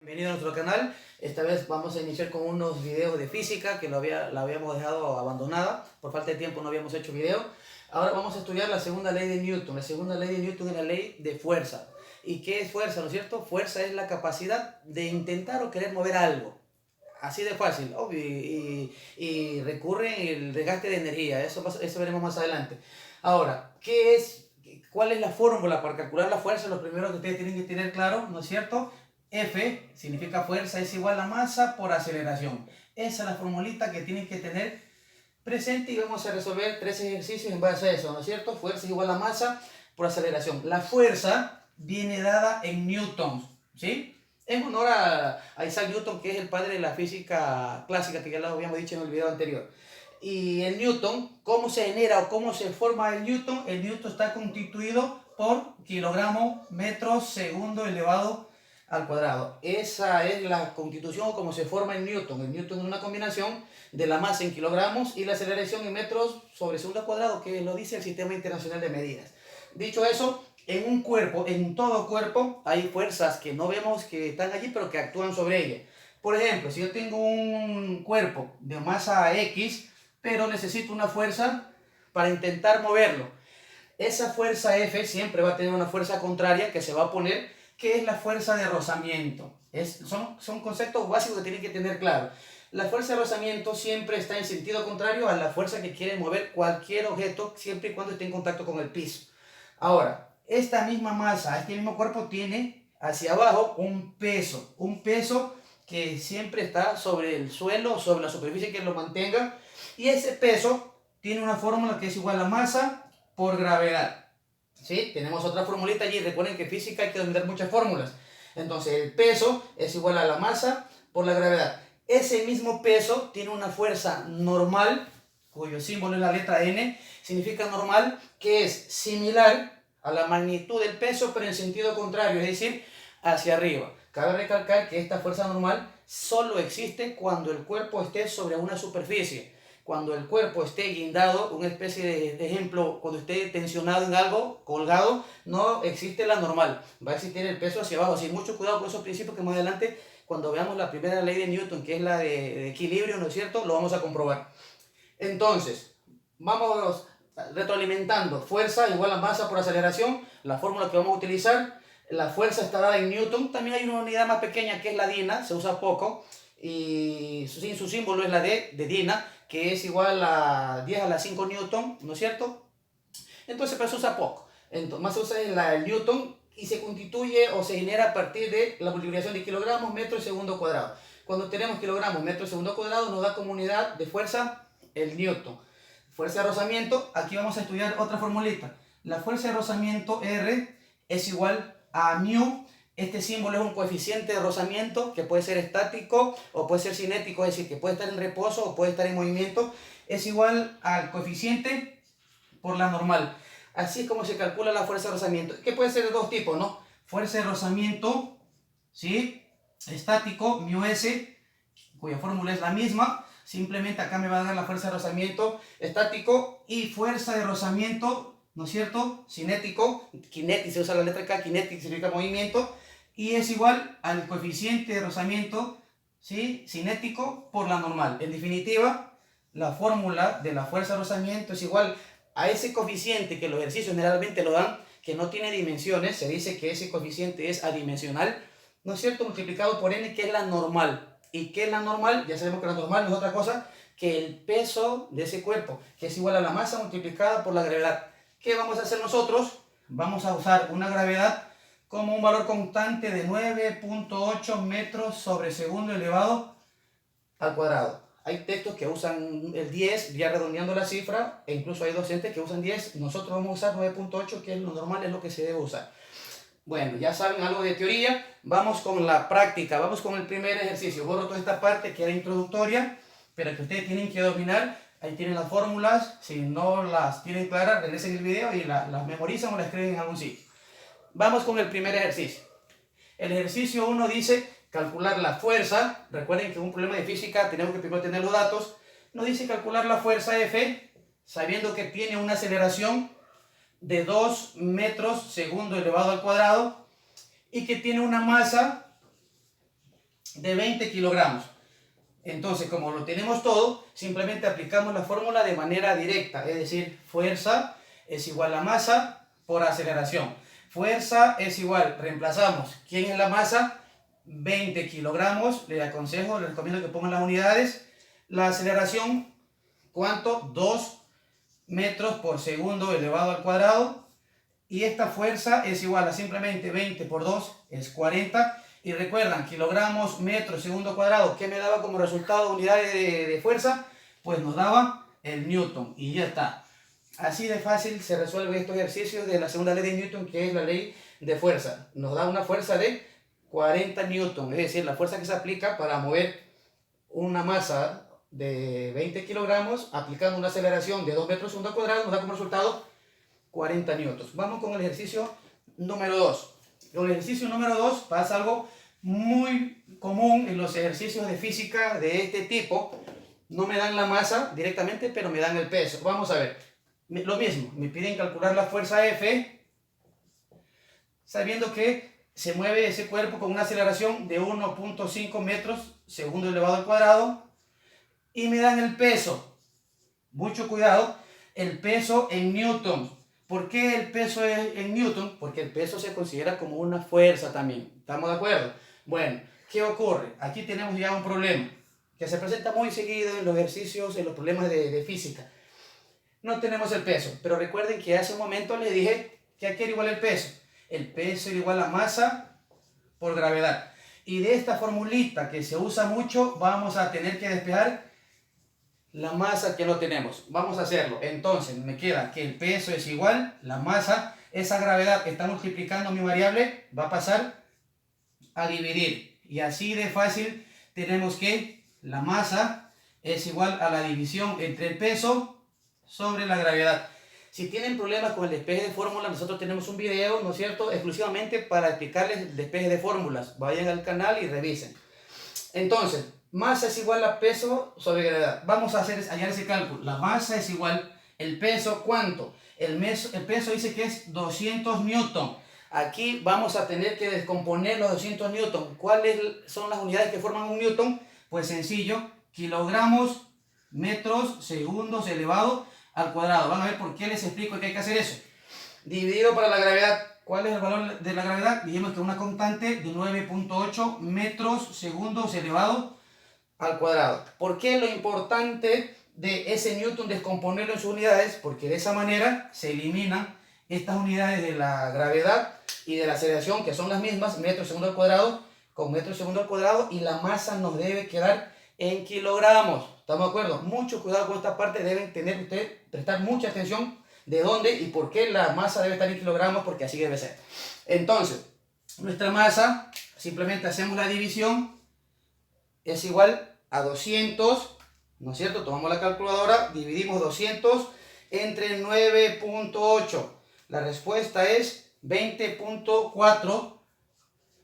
Bienvenido a nuestro canal. Esta vez vamos a iniciar con unos videos de física que la habíamos dejado abandonada. Por falta de tiempo no habíamos hecho video. Ahora vamos a estudiar la segunda ley de Newton. La segunda ley de Newton es la ley de fuerza. ¿Y qué es fuerza, no es cierto? Fuerza es la capacidad de intentar o querer mover algo. Así de fácil, obvio, y recurre el desgaste de energía. Eso veremos más adelante. Ahora, ¿cuál es la fórmula para calcular la fuerza? Lo primero que ustedes tienen que tener claro, ¿no es cierto? F significa fuerza es igual a masa por aceleración. Esa es la formulita que tienen que tener presente y vamos a resolver 3 ejercicios en base a eso, ¿no es cierto? Fuerza es igual a masa por aceleración. La fuerza viene dada en newtons, ¿sí? En honor a Isaac Newton, que es el padre de la física clásica, que ya lo habíamos dicho en el video anterior. Y el Newton, ¿cómo se genera o cómo se forma el Newton? El Newton está constituido por kilogramo, metro, segundo elevado al cuadrado. Esa es la constitución o cómo se forma el Newton. El Newton es una combinación de la masa en kilogramos y la aceleración en metros sobre segundo al cuadrado, que lo dice el Sistema Internacional de Medidas. Dicho eso, en un cuerpo, en todo cuerpo, hay fuerzas que no vemos que están allí, pero que actúan sobre ella. Por ejemplo, si yo tengo un cuerpo de masa X, pero necesito una fuerza para intentar moverlo, esa fuerza F siempre va a tener una fuerza contraria que se va a oponer, que es la fuerza de rozamiento. Son conceptos básicos que tienen que tener claro. La fuerza de rozamiento siempre está en sentido contrario a la fuerza que quiere mover cualquier objeto, siempre y cuando esté en contacto con el piso. Ahora, esta misma masa, este mismo cuerpo tiene hacia abajo un peso que siempre está sobre el suelo, sobre la superficie que lo mantenga, y ese peso tiene una fórmula que es igual a masa por gravedad. ¿Sí? Tenemos otra formulita allí. Recuerden que en física hay que dominar muchas fórmulas. Entonces el peso es igual a la masa por la gravedad. Ese mismo peso tiene una fuerza normal, cuyo símbolo es la letra N, significa normal, que es similar a la magnitud del peso, pero en sentido contrario, es decir, hacia arriba. Cabe recalcar que esta fuerza normal solo existe cuando el cuerpo esté sobre una superficie. Cuando el cuerpo esté guindado, una especie de ejemplo, cuando esté tensionado en algo, colgado, no existe la normal. Va a existir el peso hacia abajo. Así, mucho cuidado con esos principios que más adelante, cuando veamos la primera ley de Newton, que es la de equilibrio, ¿no es cierto?, lo vamos a comprobar. Entonces, vamos retroalimentando. Fuerza igual a masa por aceleración. La fórmula que vamos a utilizar. La fuerza está dada en Newton. También hay una unidad más pequeña que es la DINA, se usa poco. Y su símbolo es la D de DINA, que es igual a 10 a la 5 Newton, ¿no es cierto? Entonces, pero se usa poco. Entonces, más se usa el Newton y se constituye o se genera a partir de la multiplicación de kilogramos, metros, segundo cuadrado. Cuando tenemos kilogramos, metros, segundo cuadrado, nos da como unidad de fuerza el Newton. Fuerza de rozamiento, aquí vamos a estudiar otra formulita. La fuerza de rozamiento R es igual a mu. Este símbolo es un coeficiente de rozamiento que puede ser estático o puede ser cinético, es decir, que puede estar en reposo o puede estar en movimiento. Es igual al coeficiente por la normal. Así es como se calcula la fuerza de rozamiento, que puede ser de dos tipos, ¿no? Fuerza de rozamiento, ¿sí?, estático, μs, cuya fórmula es la misma. Simplemente acá me va a dar la fuerza de rozamiento estático y fuerza de rozamiento, ¿no es cierto?, cinético. Kinetic, se usa la letra K, kinetic significa movimiento. Y es igual al coeficiente de rozamiento, ¿sí?, cinético por la normal. En definitiva, la fórmula de la fuerza de rozamiento es igual a ese coeficiente que los ejercicios generalmente lo dan, que no tiene dimensiones. Se dice que ese coeficiente es adimensional, ¿no es cierto?, multiplicado por n, que es la normal. ¿Y qué es la normal? Ya sabemos que la normal no es otra cosa que el peso de ese cuerpo, que es igual a la masa multiplicada por la gravedad. ¿Qué vamos a hacer nosotros? Vamos a usar una gravedad como un valor constante de 9.8 metros sobre segundo elevado al cuadrado. Hay textos que usan el 10, ya redondeando la cifra, e incluso hay docentes que usan 10. Nosotros vamos a usar 9.8, que es lo normal, es lo que se debe usar. Bueno, ya saben algo de teoría. Vamos con la práctica, vamos con el primer ejercicio. Borro toda esta parte que era introductoria, pero que ustedes tienen que dominar. Ahí tienen las fórmulas. Si no las tienen claras, regresen el video y las memorizan o las escriben en algún sitio. Vamos con el primer ejercicio. El ejercicio 1 dice calcular la fuerza. Recuerden que en un problema de física tenemos que primero tener los datos. Nos dice calcular la fuerza F, sabiendo que tiene una aceleración de 2 metros segundo elevado al cuadrado y que tiene una masa de 20 kilogramos. Entonces, como lo tenemos todo, simplemente aplicamos la fórmula de manera directa, es decir, fuerza es igual a masa por aceleración. Fuerza es igual, reemplazamos, ¿quién es la masa? 20 kilogramos, le aconsejo, le recomiendo que pongan las unidades. La aceleración, ¿cuánto? 2 metros por segundo elevado al cuadrado. Y esta fuerza es igual a simplemente 20 por 2 es 40. Y recuerdan, kilogramos, metros, segundo cuadrado, ¿qué me daba como resultado unidades de fuerza? Pues nos daba el newton y ya está. Así de fácil se resuelven estos ejercicios de la segunda ley de Newton, que es la ley de fuerza. Nos da una fuerza de 40 newton, es decir, la fuerza que se aplica para mover una masa de 20 kilogramos aplicando una aceleración de 2 metros segundo al cuadrado nos da como resultado 40 newtons. Vamos con el ejercicio número 2. Con el ejercicio número 2 pasa algo muy común en los ejercicios de física de este tipo. No me dan la masa directamente, pero me dan el peso. Vamos a ver. Lo mismo, me piden calcular la fuerza F, sabiendo que se mueve ese cuerpo con una aceleración de 1.5 metros segundo elevado al cuadrado. Y me dan el peso. Mucho cuidado, el peso en newton. ¿Por qué el peso es en newton? Porque el peso se considera como una fuerza también. ¿Estamos de acuerdo? Bueno, ¿qué ocurre? Aquí tenemos ya un problema que se presenta muy seguido en los ejercicios, en los problemas de física. No tenemos el peso, pero recuerden que hace un momento les dije que aquí era igual el peso. El peso era igual a masa por gravedad. Y de esta formulita que se usa mucho, vamos a tener que despejar la masa que no tenemos. Vamos a hacerlo. Entonces me queda que el peso es igual, la masa, esa gravedad que está multiplicando mi variable va a pasar a dividir. Y así de fácil tenemos que la masa es igual a la división entre el peso sobre la gravedad. Si tienen problemas con el despeje de fórmulas, nosotros tenemos un video, ¿no es cierto?, exclusivamente para explicarles el despeje de fórmulas. Vayan al canal y revisen. Entonces, masa es igual a peso sobre gravedad. Vamos a hallar ese cálculo. La masa es igual, el peso, ¿cuánto? El peso dice que es 200 newton. Aquí vamos a tener que descomponer los 200 newton. ¿Cuáles son las unidades que forman un newton? Pues sencillo, kilogramos, metros, segundos elevado al cuadrado. Van a ver por qué les explico que hay que hacer eso. Dividido para la gravedad. ¿Cuál es el valor de la gravedad? Dijimos que una constante de 9.8 metros segundos elevado al cuadrado. ¿Por qué lo importante de ese newton descomponerlo en sus unidades? Porque de esa manera se eliminan estas unidades de la gravedad y de la aceleración, que son las mismas, metros segundo al cuadrado con metros segundo al cuadrado, y la masa nos debe quedar en kilogramos. ¿Estamos de acuerdo? Mucho cuidado con esta parte, deben tener ustedes, prestar mucha atención de dónde y por qué la masa debe estar en kilogramos, porque así debe ser. Entonces, nuestra masa, simplemente hacemos la división, es igual a 200, ¿no es cierto? Tomamos la calculadora, dividimos 200 entre 9.8. La respuesta es 20.4.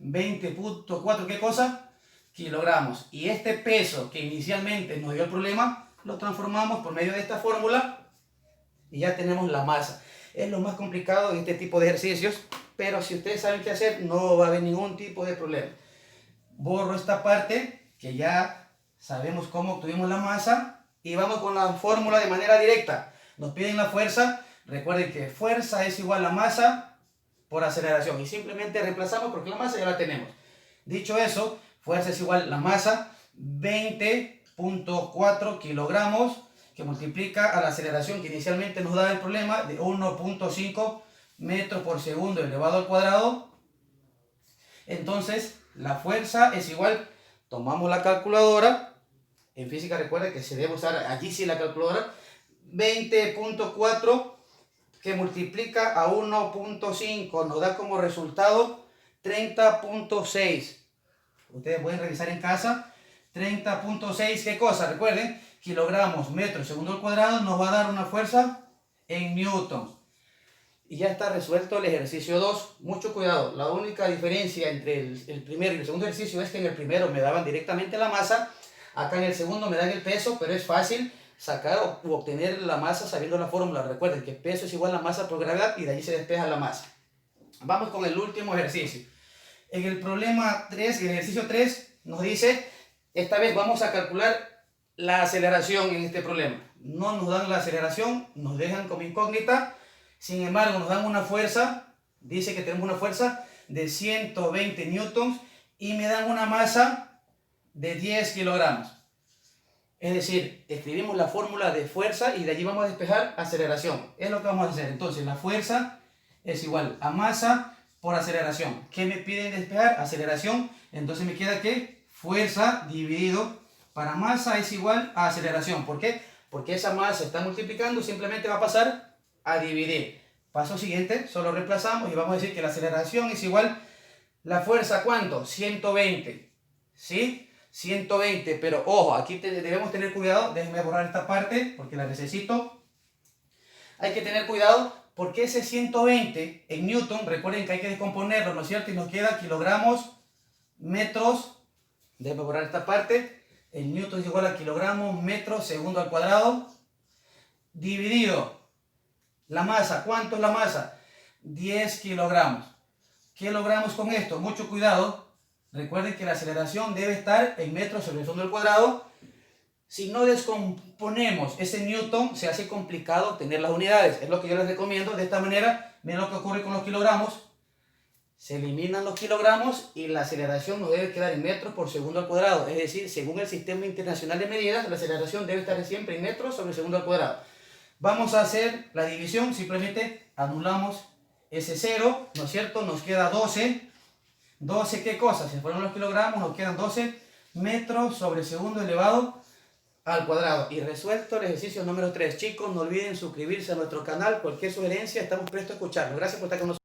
20.4, ¿qué cosa? Kilogramos. Y este peso que inicialmente nos dio el problema, lo transformamos por medio de esta fórmula y ya tenemos la masa. Es lo más complicado en este tipo de ejercicios, pero si ustedes saben qué hacer, no va a haber ningún tipo de problema. Borro esta parte, que ya sabemos cómo obtuvimos la masa, y vamos con la fórmula de manera directa. Nos piden la fuerza, recuerden que fuerza es igual a masa por aceleración, y simplemente reemplazamos porque la masa ya la tenemos. Dicho eso, fuerza es igual a la masa, 20.4 kilogramos, que multiplica a la aceleración que inicialmente nos da el problema de 1.5 metros por segundo elevado al cuadrado. Entonces, la fuerza es igual, tomamos la calculadora, en física recuerda que se debe usar allí sí la calculadora, 20.4 que multiplica a 1.5 nos da como resultado 30.6. Ustedes pueden revisar en casa. 30.6, ¿qué cosa? Recuerden, kilogramos, metros, segundo al cuadrado nos va a dar una fuerza en newton. Y ya está resuelto el ejercicio 2. Mucho cuidado, la única diferencia entre el primer y el segundo ejercicio es que en el primero me daban directamente la masa, acá en el segundo me dan el peso, pero es fácil sacar u obtener la masa sabiendo la fórmula. Recuerden que peso es igual a masa por gravedad y de allí se despeja la masa. Vamos con el último ejercicio. En el problema 3, el ejercicio 3, nos dice, esta vez vamos a calcular la aceleración en este problema. No nos dan la aceleración, nos dejan como incógnita, sin embargo nos dan una fuerza, dice que tenemos una fuerza de 120 newtons y me dan una masa de 10 kilogramos. Es decir, escribimos la fórmula de fuerza y de allí vamos a despejar aceleración. Es lo que vamos a hacer. Entonces, la fuerza es igual a masa por aceleración. ¿Qué me piden despejar? Aceleración. Entonces me queda que fuerza dividido para masa es igual a aceleración. ¿Por qué? Porque esa masa está multiplicando, simplemente va a pasar a dividir. Paso siguiente, solo reemplazamos y vamos a decir que la aceleración es igual, la fuerza, ¿cuánto? 120, ¿sí? 120, pero ojo, aquí debemos tener cuidado, déjenme borrar esta parte porque la necesito. Hay que tener cuidado porque ese 120 en newton, recuerden que hay que descomponerlo, ¿no es cierto? Y nos queda kilogramos, metros, déjenme borrar esta parte, el newton es igual a kilogramos, metros, segundo al cuadrado, dividido la masa. ¿Cuánto es la masa? 10 kilogramos. ¿Qué logramos con esto? Mucho cuidado. Recuerden que la aceleración debe estar en metros sobre el fondo del cuadrado. Si no descomponemos ese newton, se hace complicado tener las unidades. Es lo que yo les recomiendo. De esta manera, miren lo que ocurre con los kilogramos. Se eliminan los kilogramos y la aceleración nos debe quedar en metros por segundo al cuadrado. Es decir, según el Sistema Internacional de Medidas, la aceleración debe estar siempre en metros sobre el segundo al cuadrado. Vamos a hacer la división. Simplemente anulamos ese 0, ¿no es cierto? Nos queda 12. 12, ¿qué cosa? Si fueron los kilogramos, nos quedan 12 metros sobre segundo elevado al cuadrado. Y resuelto el ejercicio número 3. Chicos, no olviden suscribirse a nuestro canal. Cualquier sugerencia, estamos prestos a escucharlo. Gracias por estar con nosotros.